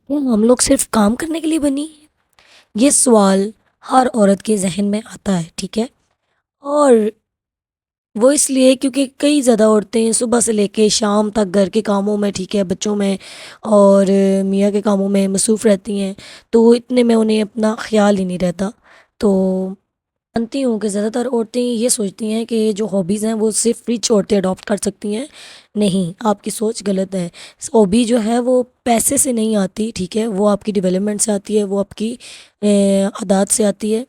کیا ہم لوگ صرف کام کرنے کے لیے بنی ہیں؟ یہ سوال ہر عورت کے ذہن میں آتا ہے، ٹھیک ہے؟ اور وہ اس لیے کیونکہ کئی زیادہ عورتیں صبح سے لے کے شام تک گھر کے کاموں میں، ٹھیک ہے، بچوں میں اور میاں کے کاموں میں مصروف رہتی ہیں، تو اتنے میں انہیں اپنا خیال ہی نہیں رہتا۔ تو مانتی ہوں کہ زیادہ تر عورتیں یہ سوچتی ہیں کہ جو ہابیز ہیں وہ صرف رچ عورتیں اڈاپٹ کر سکتی ہیں۔ نہیں، آپ کی سوچ غلط ہے۔ ہابی جو ہے وہ پیسے سے نہیں آتی، ٹھیک ہے، وہ آپ کی ڈیولپمنٹ سے آتی ہے، وہ آپ کی عادات سے آتی ہے۔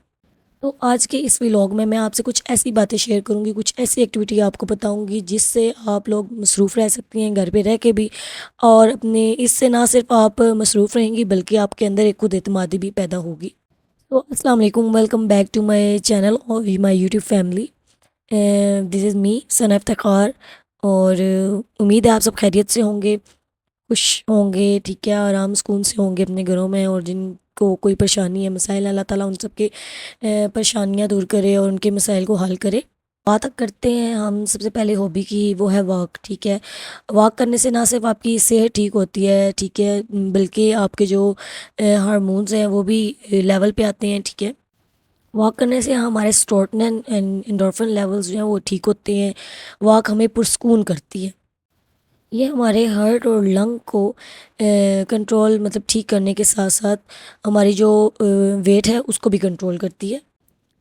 تو آج کے اس ولاگ میں آپ سے کچھ ایسی باتیں شیئر کروں گی، کچھ ایسی ایکٹیویٹی آپ کو بتاؤں گی جس سے آپ لوگ مصروف رہ سکتی ہیں گھر پہ رہ کے بھی، اور اپنے اس سے نہ صرف آپ مصروف رہیں گی بلکہ آپ کے اندر ایک خود اعتمادی بھی پیدا ہوگی۔ تو السلام علیکم، welcome back to my channel اور my YouTube family. This is me Sana Iftikhar, اور امید ہے آپ سب خیریت سے ہوں گے، خوش ہوں گے، ٹھیک ہے، آرام سکون سے ہوں گے اپنے گھروں میں، اور جن کو کوئی پریشانی ہے، مسائل، اللہ تعالیٰ ان سب کے پریشانیاں دور کرے اور ان کے مسائل کو حل کرے۔ بات کرتے ہیں ہم سب سے پہلے ہابی کی، وہ ہے واک، ٹھیک ہے۔ واک کرنے سے نہ صرف آپ کی صحت ٹھیک ہوتی ہے، ٹھیک ہے، بلکہ آپ کے جو ہارمونز ہیں وہ بھی لیول پہ آتے ہیں، ٹھیک ہے۔ واک کرنے سے ہمارے سٹورٹنن اینڈ انڈورفن لیولز جو ہیں وہ ٹھیک ہوتے ہیں۔ واک ہمیں پرسکون کرتی ہے، یہ ہمارے ہارٹ اور لنگ کو کنٹرول، مطلب ٹھیک کرنے کے ساتھ ساتھ ہماری جو ویٹ ہے اس کو بھی کنٹرول کرتی ہے۔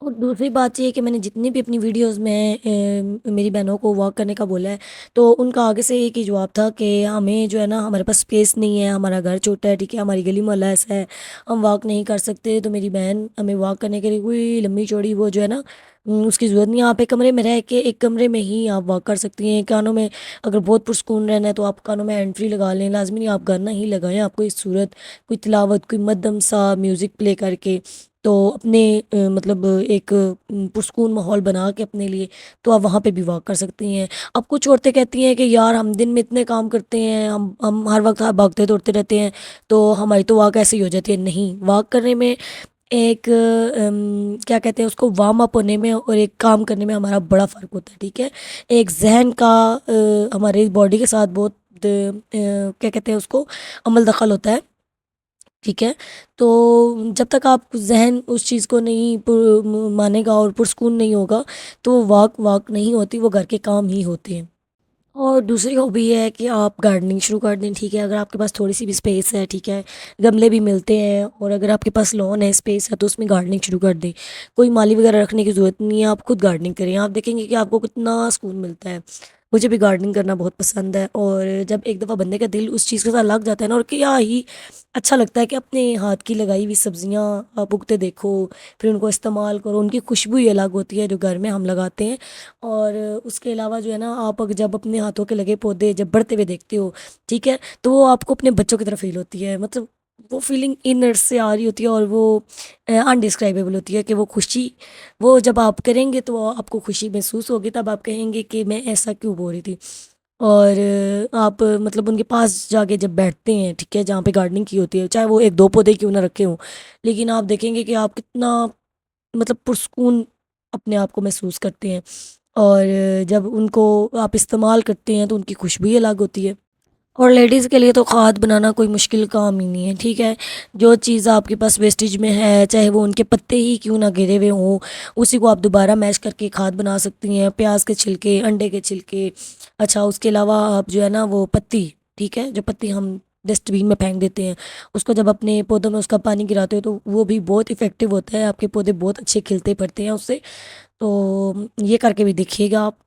اور دوسری بات یہ ہے کہ میں نے جتنی بھی اپنی ویڈیوز میں میری بہنوں کو واک کرنے کا بولا ہے، تو ان کا آگے سے ایک ہی جواب تھا کہ ہمیں جو ہے نا، ہمارے پاس اسپیس نہیں ہے، ہمارا گھر چھوٹا ہے، ٹھیک ہے، ہماری گلی محلہ ایسا ہے، ہم واک نہیں کر سکتے۔ تو میری بہن ہمیں واک کرنے کے لیے کوئی لمبی چوڑی وہ جو ہے نا، اس کی ضرورت نہیں ہے، آپ ایک کمرے میں رہ کے ایک کمرے میں ہی آپ واک کر سکتی ہیں۔ کانوں میں اگر بہت پرسکون رہنا ہے تو آپ کانوں میں انٹری لگا لیں، لازمی نہیں آپ گانا ہی لگائیں، آپ کوئی صورت، کوئی تلاوت، کوئی مدھم سا میوزک پلے کر کے، تو اپنے مطلب ایک پرسکون ماحول بنا کے اپنے لیے، تو آپ وہاں پہ بھی واک کر سکتی ہیں۔ اب کچھ عورتیں کہتی ہیں کہ یار ہم دن میں اتنے کام کرتے ہیں، ہم ہر وقت بھاگتے دوڑتے رہتے ہیں، تو ہماری تو واک ایسے ہی ہو جاتی ہے۔ نہیں، واک کرنے میں ایک کیا کہتے ہیں اس کو، وارم اپ ہونے میں اور ایک کام کرنے میں ہمارا بڑا فرق ہوتا ہے، ٹھیک ہے۔ ایک ذہن کا ہمارے باڈی کے ساتھ بہت کیا کہتے ہیں اس کو، عمل دخل ہوتا ہے، ٹھیک ہے۔ تو جب تک آپ ذہن اس چیز کو نہیں مانے گا اور پرسکون نہیں ہوگا، تو وہ واک نہیں ہوتی، وہ گھر کے کام ہی ہوتے ہیں۔ اور دوسری ہابی یہ ہے کہ آپ گارڈننگ شروع کر دیں، ٹھیک ہے، اگر آپ کے پاس تھوڑی سی بھی اسپیس ہے، ٹھیک ہے، گملے بھی ملتے ہیں، اور اگر آپ کے پاس لون ہے، اسپیس ہے، تو اس میں گارڈننگ شروع کر دیں۔ کوئی مالی وغیرہ رکھنے کی ضرورت نہیں ہے، آپ خود گارڈننگ کریں، آپ دیکھیں گے کہ آپ کو کتنا سکون ملتا ہے۔ مجھے بھی گارڈننگ کرنا بہت پسند ہے، اور جب ایک دفعہ بندے کا دل اس چیز کے ساتھ لگ جاتا ہے نا، اور کیا ہی اچھا لگتا ہے کہ اپنے ہاتھ کی لگائی ہوئی سبزیاں آپ اگتے دیکھو، پھر ان کو استعمال کرو، ان کی خوشبو ہی الگ ہوتی ہے جو گھر میں ہم لگاتے ہیں۔ اور اس کے علاوہ جو ہے نا، آپ جب اپنے ہاتھوں کے لگے پودے جب بڑھتے ہوئے دیکھتے ہو، ٹھیک ہے، تو وہ آپ کو اپنے بچوں کی طرف فیل ہوتی ہے، مطلب وہ فیلنگ انر سے آ رہی ہوتی ہے، اور وہ انڈسکرائبیبل ہوتی ہے کہ وہ خوشی، وہ جب آپ کریں گے تو آپ کو خوشی محسوس ہوگی، تب آپ کہیں گے کہ میں ایسا کیوں بول رہی تھی۔ اور آپ مطلب ان کے پاس جا کے جب بیٹھتے ہیں، ٹھیک ہے، جہاں پہ گارڈننگ کی ہوتی ہے، چاہے وہ ایک دو پودے کیوں نہ رکھے ہوں، لیکن آپ دیکھیں گے کہ آپ کتنا مطلب پرسکون اپنے آپ کو محسوس کرتے ہیں، اور جب ان کو آپ استعمال کرتے ہیں تو ان کی خوشبو ہی الگ ہوتی ہے۔ اور لیڈیز کے لیے تو کھاد بنانا کوئی مشکل کام ہی نہیں ہے، ٹھیک ہے۔ جو چیز آپ کے پاس ویسٹیج میں ہے، چاہے وہ ان کے پتے ہی کیوں نہ گرے ہوئے ہوں، اسی کو آپ دوبارہ میش کر کے کھاد بنا سکتی ہیں۔ پیاز کے چھلکے، انڈے کے چھلکے، اچھا اس کے علاوہ آپ جو ہے نا وہ پتی، ٹھیک ہے، جو پتی ہم ڈسٹ بین میں پھینک دیتے ہیں، اس کو جب اپنے پودوں میں اس کا پانی گراتے ہو تو وہ بھی بہت افیکٹو ہوتا ہے، آپ کے پودے بہت اچھے کھلتے پڑتے ہیں اس سے۔ تو یہ کر کے بھی دیکھیے گا آپ۔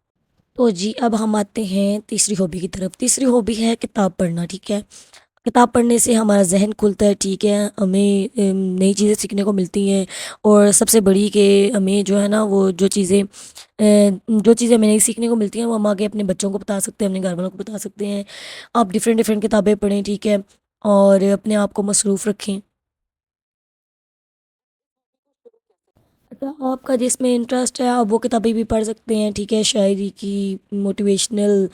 تو جی، اب ہم آتے ہیں تیسری ہابی کی طرف۔ تیسری ہابی ہے کتاب پڑھنا، ٹھیک ہے۔ کتاب پڑھنے سے ہمارا ذہن کھلتا ہے، ٹھیک ہے، ہمیں نئی چیزیں سیکھنے کو ملتی ہیں، اور سب سے بڑی کہ ہمیں جو ہے نا وہ جو چیزیں ہمیں نہیں سیکھنے کو ملتی ہیں وہ ہم آگے اپنے بچوں کو بتا سکتے ہیں، اپنے گھر والوں کو بتا سکتے ہیں۔ آپ ڈفرینٹ ڈفرینٹ کتابیں پڑھیں، ٹھیک ہے، اور اپنے آپ کو مصروف رکھیں۔ آپ کا جس میں انٹرسٹ ہے آپ وہ کتابیں بھی پڑھ سکتے ہیں، ٹھیک ہے، شاعری کی، موٹیویشنل،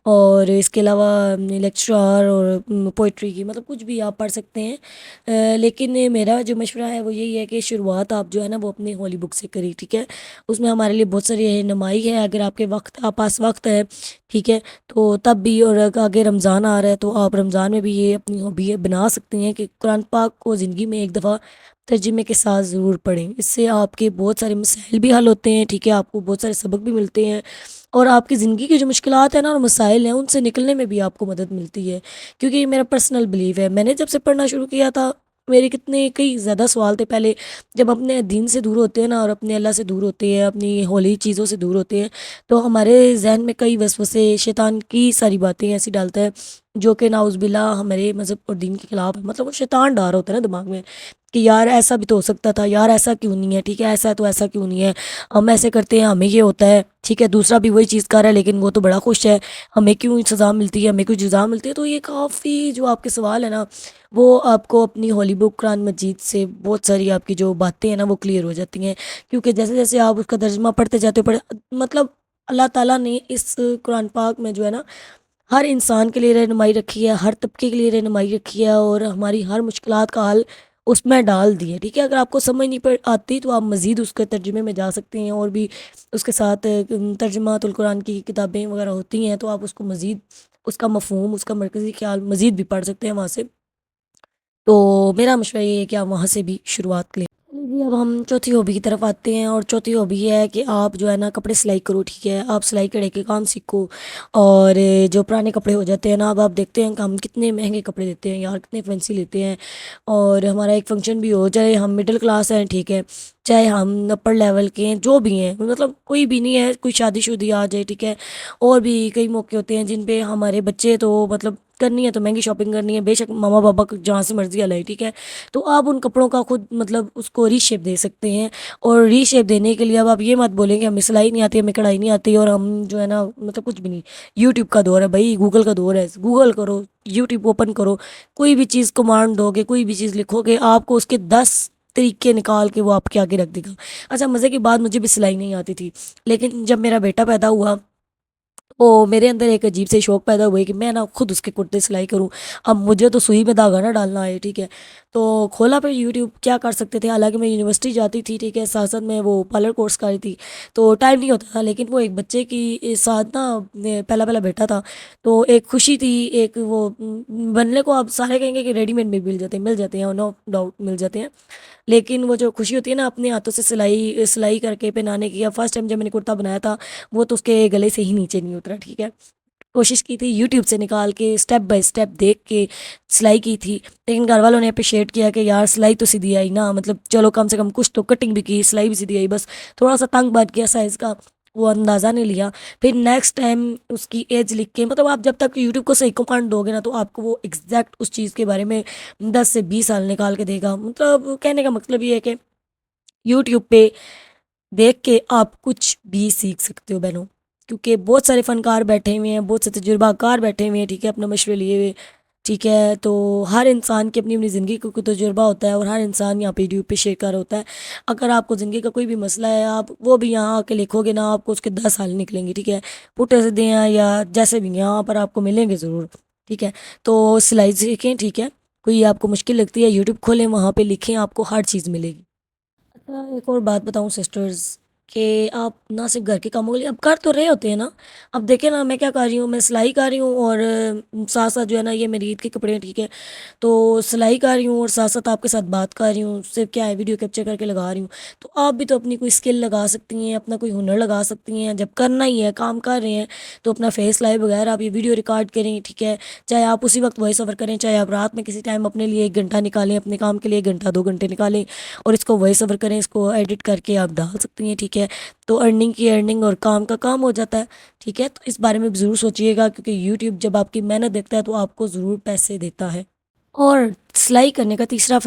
اور اس کے علاوہ لیکچرار اور پوئٹری کی، مطلب کچھ بھی آپ پڑھ سکتے ہیں۔ لیکن میرا جو مشورہ ہے وہ یہی ہے کہ شروعات آپ جو ہے نا وہ اپنی ہولی بک سے کری، ٹھیک ہے۔ اس میں ہمارے لیے بہت ساری رہنمائی ہے، اگر آپ کے آپ پاس وقت ہے، ٹھیک ہے، تو تب بھی، اور آگے رمضان آ رہا ہے تو آپ رمضان میں بھی یہ اپنی ہابی بنا سکتے ہیں کہ قرآن پاک کو زندگی میں ایک دفعہ ترجمے کے ساتھ ضرور پڑھیں۔ اس سے آپ کے بہت سارے مسائل بھی حل ہوتے ہیں، ٹھیک ہے، آپ کو بہت سارے سبق بھی ملتے ہیں، اور آپ کی زندگی کی جو مشکلات ہیں نا اور مسائل ہیں ان سے نکلنے میں بھی آپ کو مدد ملتی ہے، کیونکہ یہ میرا پرسنل بلیف ہے۔ میں نے جب سے پڑھنا شروع کیا تھا، میرے کتنے کئی زیادہ سوال تھے پہلے، جب اپنے دین سے دور ہوتے ہیں نا اور اپنے اللہ سے دور ہوتے ہیں، اپنی ہولی چیزوں سے دور ہوتے ہیں، تو ہمارے ذہن میں کئی وسوسے، شیطان کی ساری باتیں ایسی ڈالتا ہے جو کہ ناؤز باللہ ہمارے مذہب اور دین کے خلاف ہے، مطلب وہ شیطان ڈال رہا ہوتا ہے نا دماغ میں کہ یار ایسا بھی تو ہو سکتا تھا، یار ایسا کیوں نہیں ہے، ٹھیک ہے، ایسا ہے تو ایسا کیوں نہیں ہے، ہم ایسے کرتے ہیں ہمیں یہ ہوتا ہے، ٹھیک ہے، دوسرا بھی وہی چیز کر رہا ہے لیکن وہ تو بڑا خوش ہے، ہمیں کیوں سزا ملتی ہے، ہمیں کیوں جزا ملتی ہے۔ تو یہ کافی جو آپ کے سوال ہے نا وہ آپ کو اپنی ہولی بک قرآن مجید سے بہت ساری آپ کی جو باتیں ہیں نا وہ کلیئر ہو جاتی ہیں، کیونکہ جیسے جیسے آپ اس کا ترجمہ پڑھتے جاتے ہو مطلب اللہ تعالیٰ نے اس قرآن پاک میں جو ہے نا ہر انسان کے لیے رہنمائی رکھی ہے، ہر طبقے کے لیے رہنمائی رکھی ہے، اور ہماری ہر مشکلات کا حل اس میں ڈال دی ہے، ٹھیک ہے۔ اگر آپ کو سمجھ نہیں آتی تو آپ مزید اس کے ترجمے میں جا سکتے ہیں، اور بھی اس کے ساتھ ترجمات القرآن کی کتابیں وغیرہ ہوتی ہیں، تو آپ اس کو مزید اس کا مفہوم، اس کا مرکزی خیال مزید بھی پڑھ سکتے ہیں وہاں سے۔ تو میرا مشورہ یہ ہے کہ آپ وہاں سے بھی شروعات کریں۔ چلیے جی، اب ہم چوتھی ہابی کی طرف آتے ہیں، اور چوتھی ہابی یہ ہے کہ آپ جو ہے نا کپڑے سلائی کرو، ٹھیک ہے، آپ سلائی کڑھائی کے کام سیکھو، اور جو پرانے کپڑے ہو جاتے ہیں نا، اب آپ دیکھتے ہیں کہ ہم کتنے مہنگے کپڑے لیتے ہیں یار، کتنے فینسی لیتے ہیں، اور ہمارا ایک فنکشن بھی ہو، چاہے ہم مڈل کلاس ہیں، ٹھیک ہے، چاہے ہم اپر لیول کے ہیں، جو بھی ہیں، مطلب کوئی بھی نہیں ہے، کوئی شادی شدی آ جائے، ٹھیک ہے، اور بھی کئی موقع ہوتے ہیں جن پہ ہمارے بچے تو مطلب کرنی ہے تو مہنگی شاپنگ کرنی ہے، بے شک ماما بابا کو جہاں سے مرضی لائے، ٹھیک ہے، تو آپ ان کپڑوں کا خود مطلب اس کو ری شیپ دے سکتے ہیں، اور ری شیپ دینے کے لیے اب آپ یہ مت بولیں کہ ہمیں سلائی نہیں آتی، ہمیں کڑھائی نہیں آتی، اور ہم جو ہے نا مطلب کچھ بھی نہیں۔ یوٹیوب کا دور ہے بھائی، گوگل کا دور ہے، گوگل کرو، یوٹیوب اوپن کرو، کوئی بھی چیز کمانڈ دو گے، کوئی بھی چیز لکھو گے، آپ کو اس کے 10 طریقے نکال کے وہ آپ کے آگے رکھ دے گا۔ اچھا، مزے کی بات، مجھے بھی سلائی نہیں آتی تھی، لیکن جب میرا بیٹا پیدا ہوا میرے اندر ایک عجیب سے شوق پیدا ہوئے کہ میں نا خود اس کے کرتے سلائی کروں۔ اب مجھے تو سوئی میں دھاگا نہ ڈالنا آئے، ٹھیک ہے، تو کھولا پہ یوٹیوب، کیا کر سکتے تھے، حالانکہ میں یونیورسٹی جاتی تھی، ٹھیک ہے، ساتھ ساتھ میں وہ پارلر کورس کر رہی تھی، تو ٹائم نہیں ہوتا تھا، لیکن وہ ایک بچے کی ساتھ نا پہلا پہلا بیٹا تھا، تو ایک خوشی تھی، ایک وہ بننے کو آپ سارے کہیں گے کہ ریڈی میڈ میں مل جاتے ہیں، نو ڈاؤٹ مل جاتے ہیں، لیکن وہ جو خوشی ہوتی ہے نا اپنے ہاتھوں سے سلائی کر کے پہنانے کی، یا فرسٹ ٹائم جب میں نے کرتا بنایا تھا وہ تو اس کے گلے سے ہی نیچے نہیں اترا، ٹھیک ہے، کوشش کی تھی یوٹیوب سے نکال کے اسٹیپ بائی اسٹیپ دیکھ کے سلائی کی تھی، لیکن گھر والوں نے اپریشیٹ کیا کہ یار سلائی تو سیدھی آئی نا، مطلب چلو کم سے کم کچھ تو کٹنگ بھی کی، سلائی بھی سیدھی آئی، بس تھوڑا سا تنگ بچ گیا سائز کا، وہ اندازہ نہیں لیا۔ پھر نیکسٹ ٹائم اس کی ایج لکھ کے، مطلب آپ جب تک یوٹیوب کو صحیح کمانڈ دو گے نا تو آپ کو وہ ایگزیکٹ اس چیز کے بارے میں 10 سے 20 سال نکال کے دے گا۔ مطلب کہنے کا مطلب یہ ہے کہ یوٹیوب پہ دیکھ کے آپ کچھ بھی سیکھ سکتے ہو بہنوں، کیونکہ بہت سارے فنکار بیٹھے ہوئے ہیں، بہت سے تجربہ کار بیٹھے ہوئے ہیں، ٹھیک ہے، اپنا مشورے لیے ہوئے، ٹھیک ہے، تو ہر انسان کی اپنی اپنی زندگی کا کوئی تجربہ ہوتا ہے، اور ہر انسان یہاں پہ یوٹیوب پہ شیئر کر ہوتا ہے۔ اگر آپ کو زندگی کا کوئی بھی مسئلہ ہے، آپ وہ بھی یہاں آ کے لکھو گے نا، آپ کو اس کے 10 حل نکلیں گے، ٹھیک ہے، پوٹے سے دیں یا جیسے بھی یہاں پر آپ کو ملیں گے ضرور، ٹھیک ہے۔ تو سلائی سیکھیں، ٹھیک ہے، کوئی آپ کو مشکل لگتی ہے یوٹیوب کھولیں، وہاں پہ لکھیں، آپ کو ہر چیز ملے گی۔ اچھا، ایک اور بات بتاؤں سسٹرز، کہ آپ نہ صرف گھر کے کاموں کے لیے اب کر تو رہے ہوتے ہیں نا، اب دیکھیں نا میں کیا کر رہی ہوں، میں سلائی کر رہی ہوں، اور ساتھ ساتھ جو ہے نا یہ میری عید کے کپڑے ہیں، ٹھیک ہے، تو سلائی کر رہی ہوں اور ساتھ ساتھ آپ کے ساتھ بات کر رہی ہوں، صرف کیا ہے ویڈیو کیپچر کر کے لگا رہی ہوں۔ تو آپ بھی تو اپنی کوئی اسکل لگا سکتی ہیں، اپنا کوئی ہنر لگا سکتی ہیں، جب کرنا ہی ہے، کام کر رہے ہیں تو اپنا فیس لائیو بغیر آپ یہ ویڈیو ریکارڈ کریں، ٹھیک ہے، چاہے آپ اسی وقت وائس اوور کریں، چاہے آپ رات میں کسی ٹائم اپنے لیے 1 گھنٹہ نکالیں، اپنے کام کے لیے 1 گھنٹہ 2 گھنٹے نکالیں، اور اس کو وائس اوور کریں، اس کو ایڈٹ کر کے آپ ڈال سکتی ہیں، ٹھیک ہے، تو ارننگ کی ارننگ اور کام کا کام ہو جاتا ہے، ٹھیک ہے۔ تو اس بارے میں بھی ضرور سوچیے گا، کیونکہ یوٹیوب جب آپ کی محنت دیکھتا ہے تو آپ کو ضرور پیسے دیتا ہے۔ اور سلائی کرنے کا تیسرا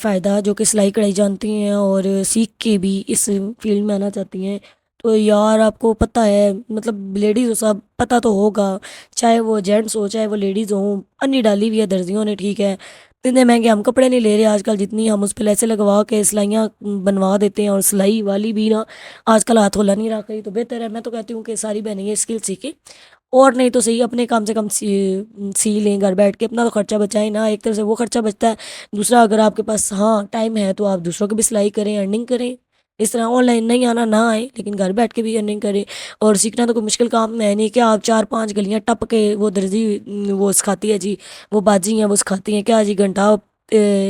فائدہ، جو کہ سلائی کڑھائی جانتی ہیں اور سیکھ کے بھی اس فیلڈ میں آنا چاہتی ہیں، تو یار آپ کو پتہ ہے، مطلب لیڈیز ہو سب پتہ تو ہوگا، چاہے وہ جینٹس ہو چاہے وہ لیڈیز ہوں، انی ڈالی ہوئی ہے درزیوں نے، ٹھیک ہے، اتنے مہنگے ہم کپڑے نہیں لے رہے آج کل، جتنی ہم اس پہ پیسے لگوا کے سلائیاں بنوا دیتے ہیں، اور سلائی والی بھی نا آج کل ہاتھ ہولا نہیں رہا کہیں، تو بہتر ہے، میں تو کہتی ہوں کہ ساری بہنیں یہ اسکل سیکھیں، اور نہیں تو صحیح اپنے کام سے کم سی لیں گھر بیٹھ کے، اپنا تو خرچہ بچائیں نا، ایک طرح سے وہ خرچہ بچتا ہے، دوسرا اگر آپ کے پاس ہاں ٹائم ہے تو آپ دوسروں کی بھی سلائی کریں، ارننگ کریں، اس طرح آن لائن نہیں آنا نہ آئے لیکن گھر بیٹھ کے بھی ارننگ کریں، اور سیکھنا تو کوئی مشکل کام ہے نہیں کہ آپ 4 5 گلیاں ٹپ کے وہ درزی وہ سکھاتی ہے جی، وہ باجی ہیں وہ سکھاتی ہیں کیا جی، گھنٹہ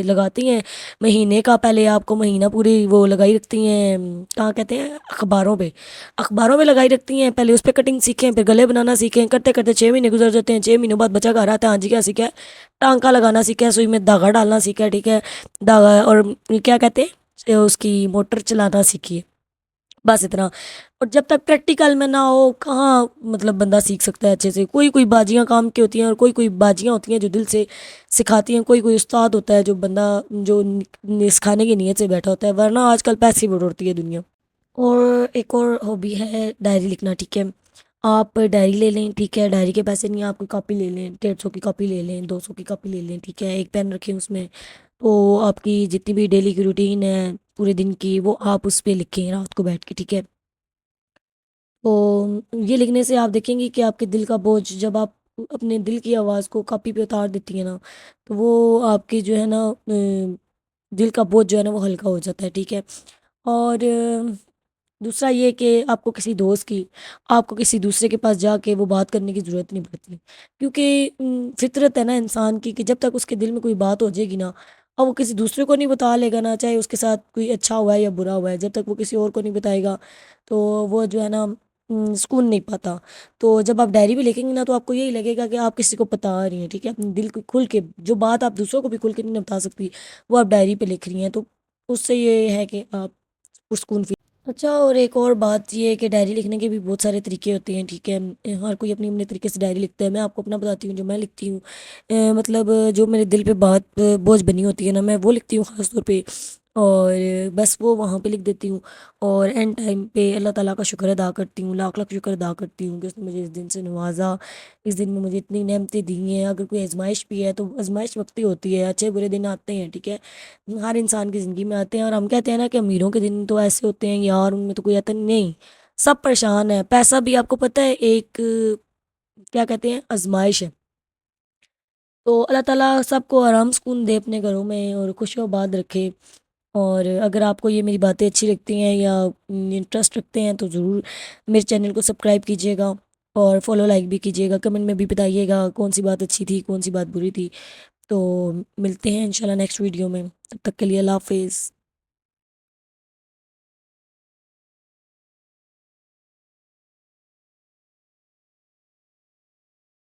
لگاتی ہیں مہینے کا، پہلے آپ کو مہینہ پوری وہ لگائی رکھتی ہیں، کہاں کہتے ہیں، اخباروں میں لگائی رکھتی ہیں، پہلے اس پہ کٹنگ سیکھیں، پھر گلے بنانا سیکھیں، کرتے کرتے 6 مہینے گزر جاتے ہیں، 6 مہینوں بعد بچہ گھر آتا ہے، ہاں جی کیا سیکھا ہے، ٹانکا لگانا سیکھا ہے، سوئی میں دھاگا ڈالنا سیکھا ہے، ٹھیک ہے، دھاگا اور کیا کہتے ہیں اس کی موٹر چلانا سیکھی ہے، بس اتنا، اور جب تک پریکٹیکل میں نہ ہو کہاں مطلب بندہ سیکھ سکتا ہے اچھے سے، کوئی کوئی باجیاں کام کی ہوتی ہیں، اور کوئی کوئی باجیاں ہوتی ہیں جو دل سے سکھاتی ہیں، کوئی کوئی استاد ہوتا ہے جو بندہ جو سکھانے کی نیت سے بیٹھا ہوتا ہے، ورنہ آج کل پیسے ہی بڑھتی ہے دنیا۔ اور ایک اور ہابی ہے ڈائری لکھنا، ٹھیک ہے، آپ ڈائری لے لیں، ٹھیک ہے، ڈائری کے پیسے نہیں، آپ کوئی کاپی لے لیں، 150 کی کاپی لے لیں، 200 کی کاپی لے لیں، ٹھیک ہے، ایک پین رکھیں اس میں، تو آپ کی جتنی بھی ڈیلی کی روٹین ہے پورے دن کی وہ آپ اس پہ لکھیں رات کو بیٹھ کے، ٹھیک ہے، تو یہ لکھنے سے آپ دیکھیں گے کہ آپ کے دل کا بوجھ، جب آپ اپنے دل کی آواز کو کاپی پہ اتار دیتی ہیں نا، تو وہ آپ کی جو ہے نا دل کا بوجھ جو ہے نا وہ ہلکا ہو جاتا ہے، ٹھیک ہے، اور دوسرا یہ کہ آپ کو کسی دوست کی، آپ کو کسی دوسرے کے پاس جا کے وہ بات کرنے کی ضرورت نہیں پڑتی، کیونکہ فطرت ہے نا انسان کی کہ جب تک اس کے دل میں کوئی بات ہو جائے گی نا، اور وہ کسی دوسرے کو نہیں بتا لے گا نا، چاہے اس کے ساتھ کوئی اچھا ہوا ہے یا برا ہوا ہے، جب تک وہ کسی اور کو نہیں بتائے گا تو وہ جو ہے نا سکون نہیں پاتا، تو جب آپ ڈائری بھی لکھیں گے نا تو آپ کو یہی لگے گا کہ آپ کسی کو بتا رہی ہیں، ٹھیک ہے، اپنے دل کو کھل کے، جو بات آپ دوسروں کو بھی کھل کے نہیں بتا سکتی وہ آپ ڈائری پہ لکھ رہی ہیں، تو اس سے یہ ہے کہ آپ پرسکون فیل۔ اچھا، اور ایک اور بات یہ ہے کہ ڈائری لکھنے کے بھی بہت سارے طریقے ہوتے ہیں، ٹھیک ہے، ہر کوئی اپنے اپنے طریقے سے ڈائری لکھتا ہے، میں آپ کو اپنا بتاتی ہوں جو میں لکھتی ہوں، مطلب جو میرے دل پہ بات بوجھ بنی ہوتی ہے نا، میں وہ لکھتی ہوں خاص طور پہ، اور بس وہ وہاں پہ لکھ دیتی ہوں، اور اینڈ ٹائم پہ اللہ تعالیٰ کا شکر ادا کرتی ہوں، لاکھ لاکھ شکر ادا کرتی ہوں کہ اس نے مجھے اس دن سے نوازا، اس دن میں مجھے اتنی نعمتیں دی ہیں، اگر کوئی آزمائش بھی ہے تو آزمائش وقتی ہوتی ہے، اچھے برے دن آتے ہیں، ٹھیک ہے، ہر انسان کی زندگی میں آتے ہیں، اور ہم کہتے ہیں نا کہ امیروں کے دن تو ایسے ہوتے ہیں یار، ان میں تو کوئی آتا نہیں، سب پریشان ہے، پیسہ بھی آپ کو پتہ ہے ایک کیا کہتے ہیں آزمائش ہے، تو اللہ تعالیٰ سب کو آرام سکون دے اپنے گھروں میں اور خوش و آباد رکھے، اور اگر آپ کو یہ میری باتیں اچھی لگتی ہیں یا انٹرسٹ رکھتے ہیں تو ضرور میرے چینل کو سبسکرائب کیجیے گا، اور فالو لائک بھی کیجیے گا، کمنٹ میں بھی بتائیے گا کون سی بات اچھی تھی کون سی بات بری تھی، تو ملتے ہیں انشاءاللہ نیکسٹ ویڈیو میں، تب تک کے لیے اللہ حافظ۔